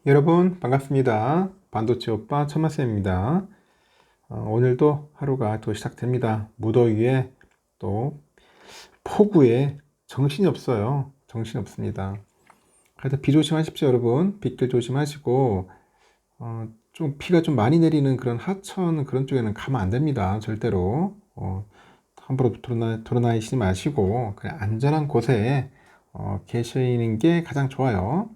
여러분 반갑습니다. 반도체 오빠 천마쌤입니다. 오늘도 하루가 또 시작됩니다. 무더위에 또 폭우에 정신이 없어요. 정신이 없습니다. 하여튼 비 조심하십시오, 여러분. 빗길 조심하시고 좀 비가 좀 많이 내리는 그런 하천 그런 쪽에는 가면 안 됩니다. 절대로 함부로 돌아다니시지 마시고 그냥 안전한 곳에 계시는 게 가장 좋아요.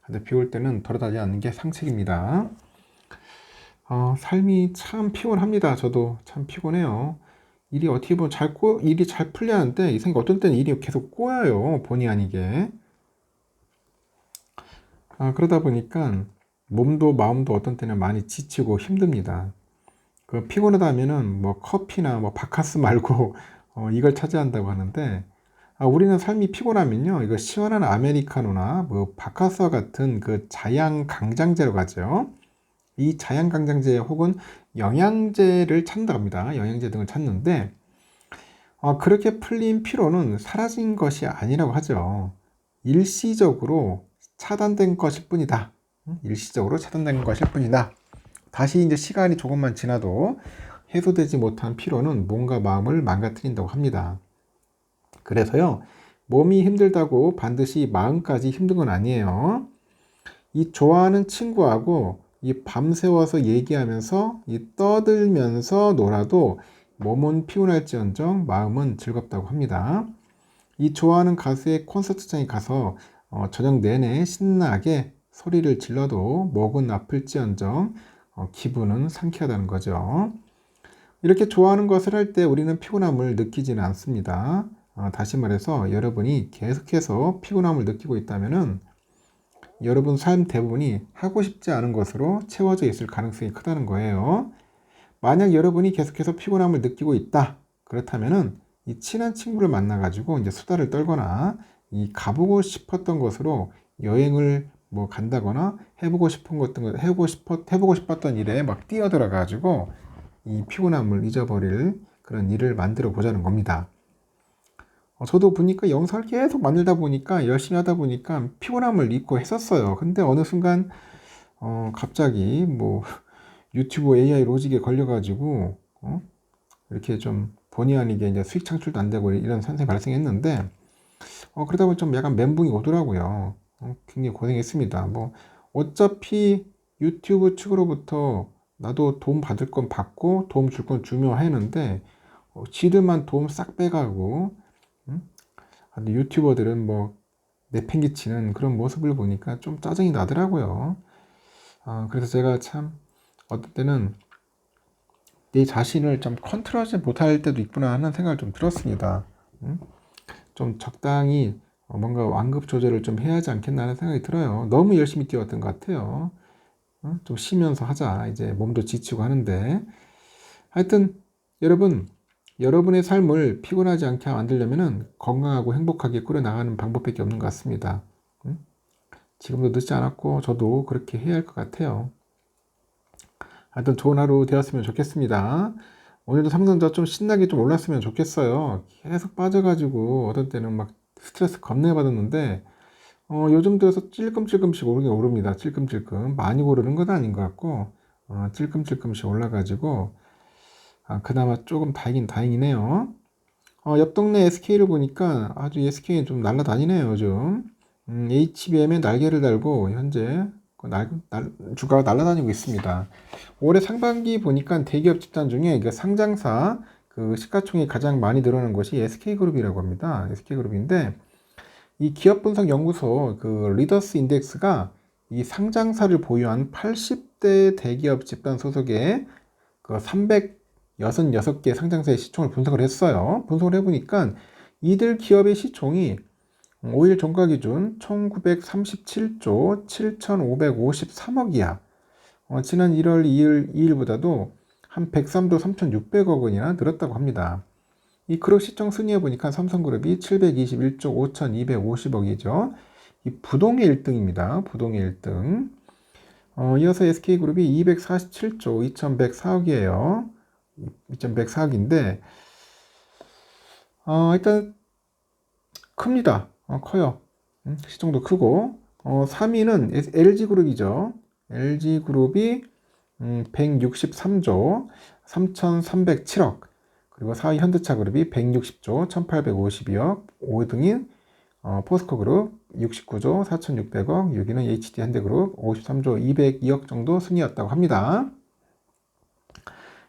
근데 비 올 때는 돌아다니지 않는 게 상책입니다. 삶이 참 피곤합니다. 저도 참 피곤해요. 일이 어떻게 보면 일이 잘 풀려는데 이 생각 어떤 때는 일이 계속 꼬여요. 본의 아니게. 그러다 보니까 몸도 마음도 어떤 때는 많이 지치고 힘듭니다. 그 피곤하다 하면은 뭐 커피나 뭐 바카스 말고 이걸 차지한다고 하는데 우리는 삶이 피곤하면요. 이거 시원한 아메리카노나 뭐 바카스와 같은 그 자양 강장제로 가죠. 이 자양강장제 혹은 영양제를 찾는다고 합니다. 영양제 등을 찾는데 그렇게 풀린 피로는 사라진 것이 아니라고 하죠. 일시적으로 차단된 것일 뿐이다. 일시적으로 차단된 것일 뿐이다. 다시 이제 시간이 조금만 지나도 해소되지 못한 피로는 몸과 마음을 망가뜨린다고 합니다. 그래서요, 몸이 힘들다고 반드시 마음까지 힘든 건 아니에요. 이 좋아하는 친구하고 이 밤새워서 얘기하면서 이 떠들면서 놀아도 몸은 피곤할지언정 마음은 즐겁다고 합니다. 이 좋아하는 가수의 콘서트장에 가서 저녁 내내 신나게 소리를 질러도 목은 아플지언정 기분은 상쾌하다는 거죠. 이렇게 좋아하는 것을 할 때 우리는 피곤함을 느끼지는 않습니다. 다시 말해서 여러분이 계속해서 피곤함을 느끼고 있다면은 여러분 삶 대부분이 하고 싶지 않은 것으로 채워져 있을 가능성이 크다는 거예요. 만약 여러분이 계속해서 피곤함을 느끼고 있다. 그렇다면은 이 친한 친구를 만나가지고 이제 수다를 떨거나 이 가보고 싶었던 것으로 여행을 뭐 간다거나 해보고 싶은 것 등 해보고 싶었던 일에 막 뛰어들어가지고 이 피곤함을 잊어버릴 그런 일을 만들어 보자는 겁니다. 저도 보니까 영상을 계속 만들다 보니까 열심히 하다 보니까 피곤함을 잊고 했었어요. 근데 어느 순간 갑자기 뭐 유튜브 AI 로직에 걸려가지고 이렇게 좀 본의 아니게 이제 수익 창출도 안 되고 이런 현상이 발생했는데 그러다 보니 좀 약간 멘붕이 오더라고요. 굉장히 고생했습니다. 뭐 어차피 유튜브 측으로부터 나도 도움 받을 건 받고 도움 줄 건 주며 했는데 지들만 도움 싹 빼가고 근데 유튜버들은 뭐 내팽개치는 그런 모습을 보니까 좀 짜증이 나더라고요. 그래서 제가 참 어떤 때는 내 자신을 좀 컨트롤하지 못할 때도 있구나 하는 생각을 좀 들었습니다. 좀 적당히 뭔가 완급 조절을 좀 해야 하지 않겠나 하는 생각이 들어요. 너무 열심히 뛰었던 것 같아요. 좀 쉬면서 하자. 이제 몸도 지치고 하는데. 하여튼 여러분, 여러분의 삶을 피곤하지 않게 만들려면 건강하고 행복하게 꾸려나가는 방법밖에 없는 것 같습니다. 지금도 늦지 않았고 저도 그렇게 해야 할 것 같아요. 하여튼 좋은 하루 되었으면 좋겠습니다. 오늘도 삼성전자 좀 신나게 좀 올랐으면 좋겠어요. 계속 빠져가지고 어떤 때는 막 스트레스 겁내 받았는데 요즘 들어서 찔끔찔끔씩 오르긴 오릅니다. 찔끔찔끔 많이 오르는 건 아닌 것 같고 찔끔찔끔씩 올라가지고 그나마 조금 다행인 다행이네요. 옆 동네 SK를 보니까 아주 SK는 좀 날라다니네요, 요즘. HBM에 날개를 달고 현재 주가가 날아다니고 있습니다. 올해 상반기 보니까 대기업 집단 중에 그 상장사 그 시가총액이 가장 많이 늘어난 것이 SK그룹이라고 합니다. SK그룹인데 이 기업분석연구소 그 리더스 인덱스가 이 상장사를 보유한 80대 대기업 집단 소속의 그 366개 상장사의 시총을 분석을 했어요. 분석을 해보니까 이들 기업의 시총이 5일 종가 기준 1937조 7553억이야. 지난 1월 2일보다도 한 103조 3600억 원이나 늘었다고 합니다. 이 그룹 시총 순위에 보니까 삼성그룹이 721조 5250억이죠. 이 부동의 1등입니다. 부동의 1등. 이어서 SK그룹이 247조 2104억이에요. 2104억인데, 일단 큽니다. 커요. 시총도 크고, 3위는 LG그룹이죠. LG그룹이 163조 3,307억, 그리고 4위 현대차그룹이 160조 1,852억, 5등인 포스코그룹 69조 4,600억, 6위는 HD현대그룹 53조 202억 정도 순이었다고 합니다.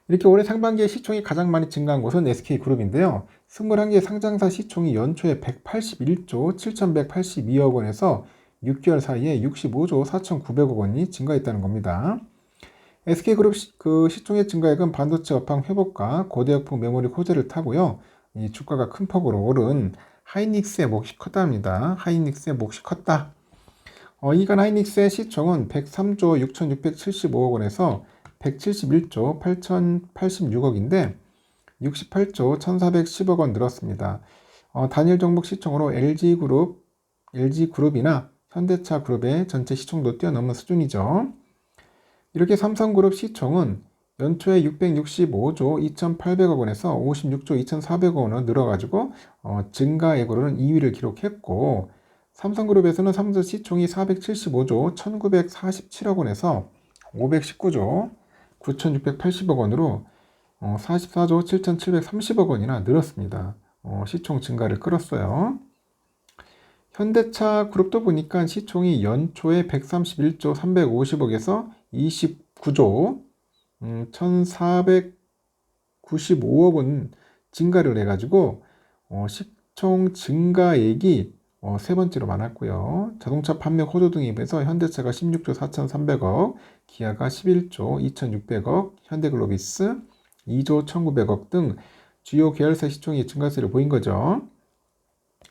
이렇게 올해 상반기에 시총이 가장 많이 증가한 곳은 SK그룹인데요. 21개 상장사 시총이 연초에 181조 7,182억 원에서 6개월 사이에 65조 4,900억 원이 증가했다는 겁니다. SK그룹 그 시총의 증가액은 반도체 업황 회복과 고대역폭 메모리 호재를 타고요. 이 주가가 큰 폭으로 오른 하이닉스의 몫이 컸답니다. 하이닉스의 몫이 컸다. 이간 하이닉스의 시총은 103조 6,675억 원에서 171조 8,086억인데 68조 1,410억 원 늘었습니다. 단일 종목 시총으로 LG그룹이나 현대차그룹의 전체 시총도 뛰어넘는 수준이죠. 이렇게 삼성그룹 시총은 연초에 665조 2,800억 원에서 56조 2,400억 원으로 늘어가지고 증가액으로는 2위를 기록했고, 삼성그룹에서는 삼성 시총이 475조 1,947억 원에서 519조 9,680억 원으로 44조 7,730억 원이나 늘었습니다. 시총 증가를 끌었어요. 현대차 그룹도 보니까 시총이 연초에 131조 350억에서 29조 1,495억 원 증가를 해가지고 시총 증가액이 세 번째로 많았고요. 자동차 판매 호조 등에 비해서 현대차가 16조 4,300억, 기아가 11조 2,600억, 현대글로비스 2조 1,900억 등 주요 계열사 시총이 증가세를 보인 거죠.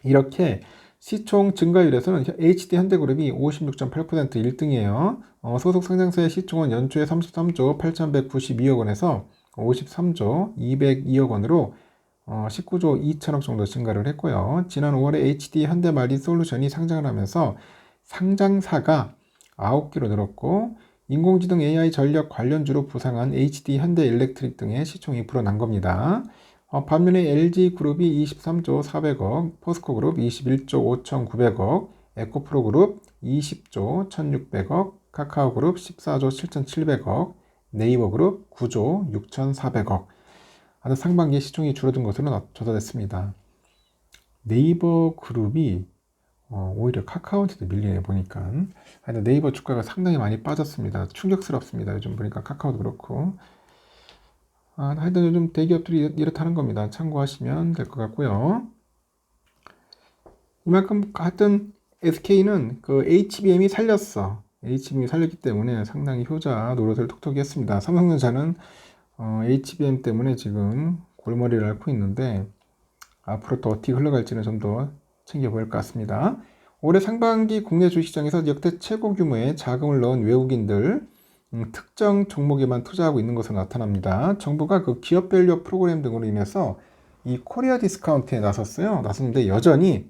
이렇게 시총 증가율에서는 HD현대그룹이 56.8% 1등이에요. 소속 상장사의 시총은 연초에 33조 8,192억 원에서 53조 202억 원으로 19조 2천억 정도 증가를 했고요. 지난 5월에 HD현대마린솔루션이 상장을 하면서 상장사가 9개로 늘었고, 인공지능 AI 전력 관련주로 부상한 HD현대일렉트릭 등의 시총이 불어난 겁니다. 반면에 LG그룹이 23조 400억, 포스코그룹 21조 5,900억, 에코프로그룹 20조 1,600억, 카카오그룹 14조 7,700억, 네이버그룹 9조 6,400억. 아주 상반기에 시총이 줄어든 것으로 조사됐습니다. 네이버 그룹이 오히려 카카오한테도 밀리네 보니까. 하여튼 네이버 주가가 상당히 많이 빠졌습니다. 충격스럽습니다. 요즘 보니까 카카오도 그렇고. 하여튼 요즘 대기업들이 이렇다는 겁니다. 참고하시면 될 것 같고요. 이만큼 하여튼 SK는 그 HBM이 살렸어. HBM이 살렸기 때문에 상당히 효자 노릇을 톡톡히 했습니다. 삼성전자는 HBM 때문에 지금 골머리를 앓고 있는데 앞으로 또 어떻게 흘러갈지는 좀 더 챙겨볼 것 같습니다. 올해 상반기 국내 주식시장에서 역대 최고 규모의 자금을 넣은 외국인들 특정 종목에만 투자하고 있는 것으로 나타납니다. 정부가 그 기업밸류 프로그램 등으로 인해서 이 코리아 디스카운트에 나섰는데 여전히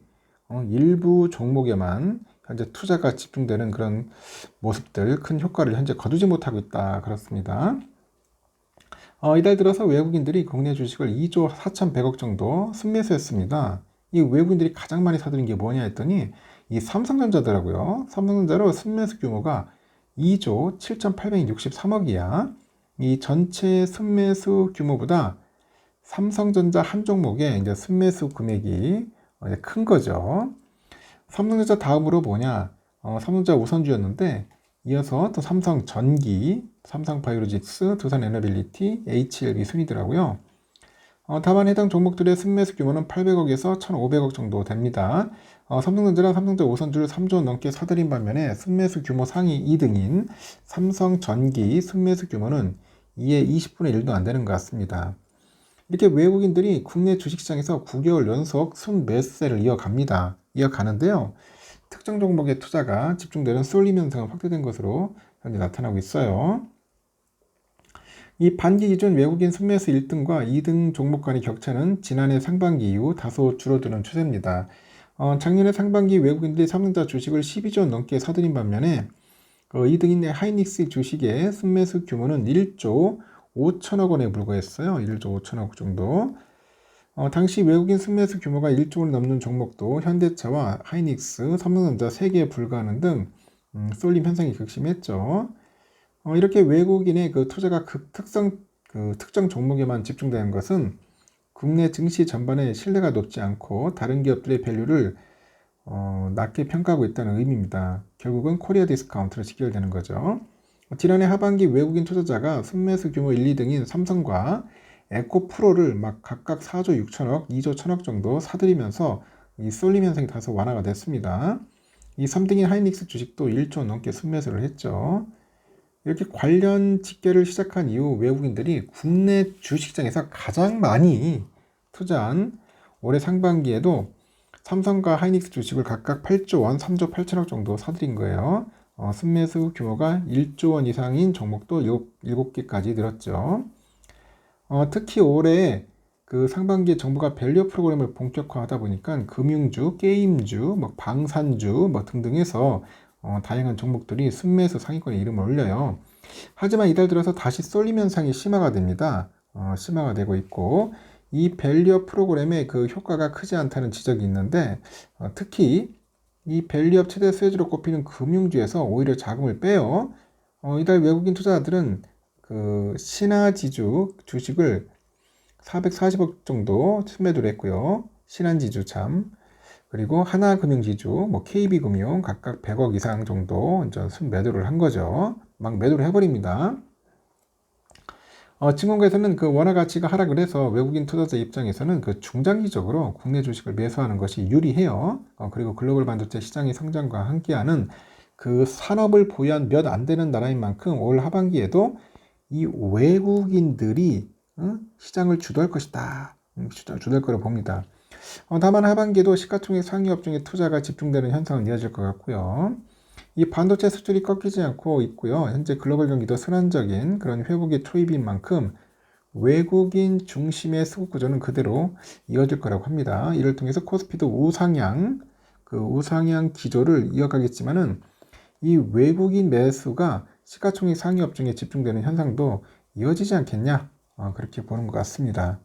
일부 종목에만 현재 투자가 집중되는 그런 모습들, 큰 효과를 현재 거두지 못하고 있다, 그렇습니다. 이달 들어서 외국인들이 국내 주식을 2조 4,100억 정도 순매수했습니다. 이 외국인들이 가장 많이 사들인 게 뭐냐 했더니 이 삼성전자더라고요. 삼성전자로 순매수 규모가 2조 7,863억이야. 이 전체 순매수 규모보다 삼성전자 한 종목의 이제 순매수 금액이 큰 거죠. 삼성전자 다음으로 뭐냐? 삼성전자 우선주였는데 이어서 또 삼성전기, 삼성바이오로직스, 두산에너빌리티, HLB 순이더라고요. 다만 해당 종목들의 순매수 규모는 800억에서 1,500억 정도 됩니다. 삼성전자랑 삼성전자 우선주를 3조 넘게 사들인 반면에 순매수 규모 상위 2등인 삼성전기 순매수 규모는 이에 20분의 1도 안 되는 것 같습니다. 이렇게 외국인들이 국내 주식시장에서 9개월 연속 순매수세를 이어가는데요. 특정 종목의 투자가 집중되는 쏠림 현상은 확대된 것으로 현재 나타나고 있어요. 이 반기 기준 외국인 순매수 1등과 2등 종목 간의 격차는 지난해 상반기 이후 다소 줄어드는 추세입니다. 작년에 상반기 외국인들이 삼성전자 주식을 12조 원 넘게 사들인 반면에 2등인 하이닉스 주식의 순매수 규모는 1조 5천억 원에 불과했어요. 1조 5천억 정도. 당시 외국인 순매수 규모가 1조 원을 넘는 종목도 현대차와 하이닉스, 삼성전자 3개에 불과하는 등 쏠림 현상이 극심했죠. 이렇게 외국인의 그 투자가 특정 종목에만 집중되는 것은 국내 증시 전반의 신뢰가 높지 않고 다른 기업들의 밸류를 낮게 평가하고 있다는 의미입니다. 결국은 코리아 디스카운트로 직결되는 거죠. 지난해 하반기 외국인 투자자가 순매수 규모 1, 2등인 삼성과 에코프로를 막 각각 4조 6천억, 2조 1천억 정도 사들이면서 이 쏠림 현상이 다소 완화가 됐습니다. 이 3등인 하이닉스 주식도 1조 넘게 순매수를 했죠. 이렇게 관련 집계를 시작한 이후 외국인들이 국내 주식시장에서 가장 많이 투자한 올해 상반기에도 삼성과 하이닉스 주식을 각각 8조 원, 3조 8천억 정도 사들인 거예요. 순매수 규모가 1조 원 이상인 종목도 7개까지 늘었죠. 특히 올해 그 상반기에 정부가 밸류 프로그램을 본격화하다 보니까 금융주, 게임주, 방산주 등등 해서 다양한 종목들이 순매수 상위권에 이름을 올려요. 하지만 이달 들어서 다시 쏠림 현상이 심화가 됩니다. 심화가 되고 있고 이 밸류업 프로그램의 그 효과가 크지 않다는 지적이 있는데 특히 이 밸류업 최대 수혜주로 꼽히는 금융주에서 오히려 자금을 빼요. 이달 외국인 투자자들은 그 신화지주 주식을 440억 정도 순매도를 했고요. 신한지주 그리고 하나금융지주, KB금융 각각 100억 이상 정도 순매도를 한 거죠. 막 매도를 해버립니다. 증권가에서는 그 원화 가치가 하락을 해서 외국인 투자자 입장에서는 그 중장기적으로 국내 주식을 매수하는 것이 유리해요. 그리고 글로벌 반도체 시장의 성장과 함께하는 그 산업을 보유한 몇 안 되는 나라인 만큼 올 하반기에도 이 외국인들이 시장을 주도할 것이다. 주도할 거로 봅니다. 다만 하반기에도 시가총액 상위 업종에 투자가 집중되는 현상은 이어질 것 같고요. 이 반도체 수출이 꺾이지 않고 있고요. 현재 글로벌 경기도 순환적인 그런 회복의 초입인 만큼 외국인 중심의 수급 구조는 그대로 이어질 거라고 합니다. 이를 통해서 코스피도 우상향 기조를 이어가겠지만은 이 외국인 매수가 시가총액 상위 업종에 집중되는 현상도 이어지지 않겠냐? 그렇게 보는 것 같습니다.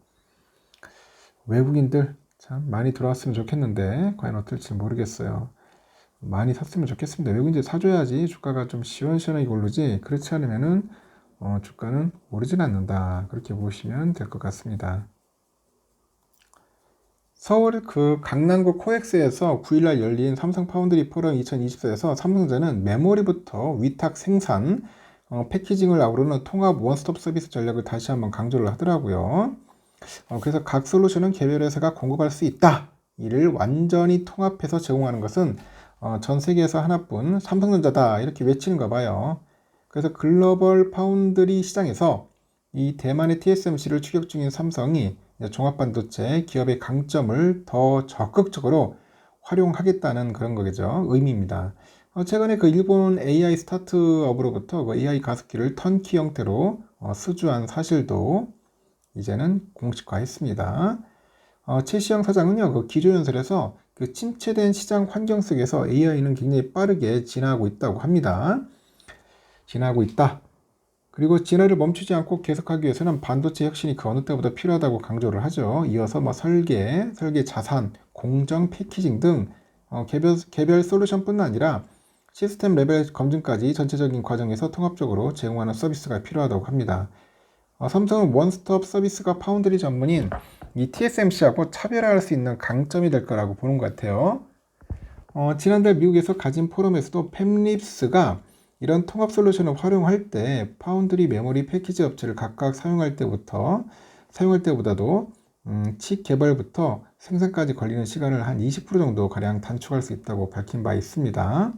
외국인들 참 많이 들어왔으면 좋겠는데 과연 어떨지 모르겠어요. 많이 샀으면 좋겠습니다. 외국인들 사줘야지 주가가 좀 시원시원하게 오르지 그렇지 않으면은 주가는 오르진 않는다. 그렇게 보시면 될 것 같습니다. 서울 그 강남구 코엑스에서 9일날 열린 삼성 파운드리 포럼 2024에서 삼성전자는 메모리부터 위탁 생산, 패키징을 아우르는 통합 원스톱 서비스 전략을 다시 한번 강조를 하더라고요. 그래서 각 솔루션은 개별 회사가 공급할 수 있다. 이를 완전히 통합해서 제공하는 것은 전 세계에서 하나뿐 삼성전자다 이렇게 외치는가 봐요. 그래서 글로벌 파운드리 시장에서 이 대만의 TSMC를 추격 중인 삼성이 종합반도체 기업의 강점을 더 적극적으로 활용하겠다는 그런 거겠죠. 의미입니다. 최근에 그 일본 AI 스타트업으로부터 그 AI 가습기를 턴키 형태로 수주한 사실도 이제는 공식화했습니다. 최시영 사장은요, 그 기조연설에서 그 침체된 시장 환경 속에서 AI는 굉장히 빠르게 진화하고 있다고 합니다. 진화하고 있다. 그리고 진화를 멈추지 않고 계속하기 위해서는 반도체 혁신이 그 어느 때보다 필요하다고 강조를 하죠. 이어서 설계 자산, 공정, 패키징 등 개별 솔루션뿐만 아니라 시스템 레벨 검증까지 전체적인 과정에서 통합적으로 제공하는 서비스가 필요하다고 합니다. 삼성은 원스톱 서비스가 파운드리 전문인 이 TSMC하고 차별화할 수 있는 강점이 될 거라고 보는 것 같아요. 지난달 미국에서 가진 포럼에서도 팹립스가 이런 통합 솔루션을 활용할 때 파운드리 메모리 패키지 업체를 각각 사용할 때보다도 칩 개발부터 생산까지 걸리는 시간을 한 20% 정도 가량 단축할 수 있다고 밝힌 바 있습니다.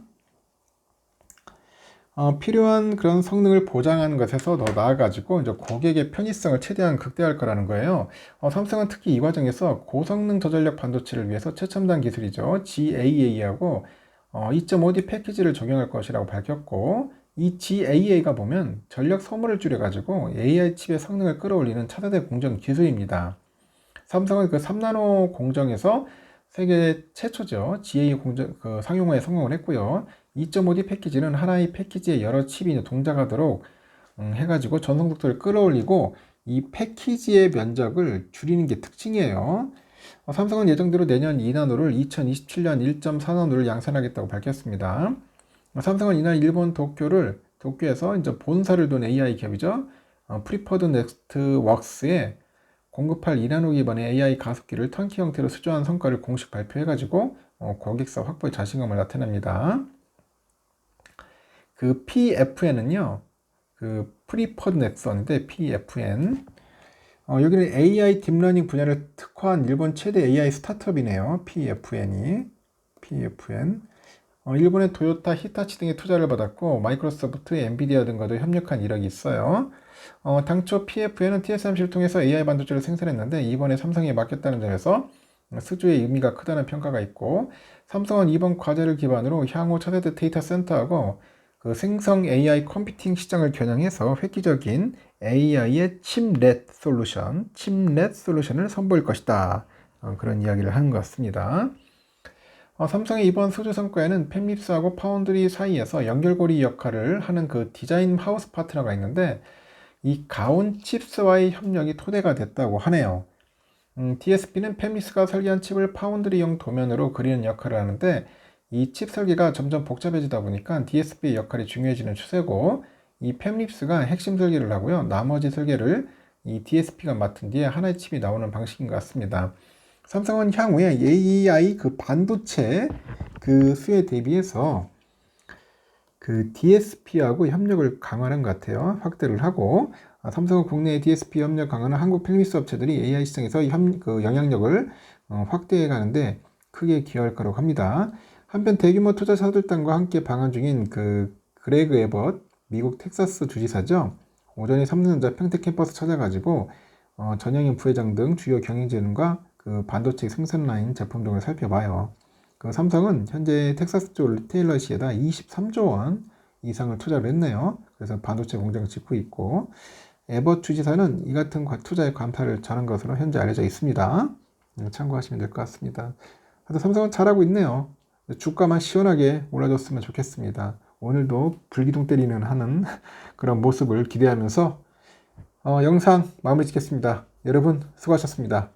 필요한 그런 성능을 보장하는 것에서 더 나아가지고 이제 고객의 편의성을 최대한 극대화할 거라는 거예요. 삼성은 특히 이 과정에서 고성능 저전력 반도체를 위해서 최첨단 기술이죠. GAA하고 2.5D 패키지를 적용할 것이라고 밝혔고 이 GAA가 보면 전력 소모를 줄여가지고 AI 칩의 성능을 끌어올리는 차세대 공정 기술입니다. 삼성은 그 3나노 공정에서 세계 최초죠. GAA 공정 그 상용화에 성공을 했고요. 2.5D 패키지는 하나의 패키지에 여러 칩이 동작하도록 해가지고 전송 속도를 끌어올리고 이 패키지의 면적을 줄이는 게 특징이에요. 삼성은 예정대로 내년 2나노를 2027년 1.4나노를 양산하겠다고 밝혔습니다. 삼성은 이날 일본 도쿄에서 이제 본사를 둔 AI 기업이죠. 프리퍼드 넥스트 웍스에 공급할 2나노 기반의 AI 가속기를 턴키 형태로 수주한 성과를 공식 발표해가지고 고객사 확보에 자신감을 나타냅니다. 그 PFN은요, 그 프리퍼드 넥슨인데 PFN. 여기는 AI 딥러닝 분야를 특화한 일본 최대 AI 스타트업이네요. PFN. 일본의 토요타, 히타치 등의 투자를 받았고 마이크로소프트, 엔비디아 등과도 협력한 이력이 있어요. 당초 PFN은 TSMC를 통해서 AI 반도체를 생산했는데 이번에 삼성에 맡겼다는 점에서 수주의 의미가 크다는 평가가 있고, 삼성은 이번 과제를 기반으로 향후 차세대 데이터 센터하고 그 생성 AI 컴퓨팅 시장을 겨냥해서 획기적인 AI의 칩넷 솔루션을 선보일 것이다. 그런 이야기를 하는 것 같습니다. 삼성의 이번 수주 성과에는 팹립스하고 파운드리 사이에서 연결고리 역할을 하는 그 디자인 하우스 파트너가 있는데 이 가온 칩스와의 협력이 토대가 됐다고 하네요. DSP는 팹립스가 설계한 칩을 파운드리용 도면으로 그리는 역할을 하는데 이 칩 설계가 점점 복잡해지다 보니까 DSP의 역할이 중요해지는 추세고, 이 팹립스가 핵심 설계를 하고요. 나머지 설계를 이 DSP가 맡은 뒤에 하나의 칩이 나오는 방식인 것 같습니다. 삼성은 향후에 AI 그 반도체 그 수에 대비해서 그 DSP하고 협력을 강화하는 것 같아요. 확대를 하고, 삼성은 국내의 DSP 협력 강화는 한국 팹립스 업체들이 AI 시장에서 그 영향력을 확대해 가는데 크게 기여할 거라고 합니다. 한편 대규모 투자 사들단과 함께 방한 중인 그 그레그 에벗 미국 텍사스 주지사죠. 오전에 삼성전자 평택 캠퍼스 찾아가지고 전영인 부회장 등 주요 경영진과 그 반도체 생산 라인 제품 등을 살펴봐요. 그 삼성은 현재 텍사스주 리테일러시에다 23조 원 이상을 투자를 했네요. 그래서 반도체 공장을 짓고 있고, 에벗 주지사는 이 같은 투자의 감사를 전한 것으로 현재 알려져 있습니다. 참고하시면 될 것 같습니다. 하여튼 삼성은 잘하고 있네요. 주가만 시원하게 올라줬으면 좋겠습니다. 오늘도 불기둥 때리는 하는 그런 모습을 기대하면서 영상 마무리 짓겠습니다. 여러분 수고하셨습니다.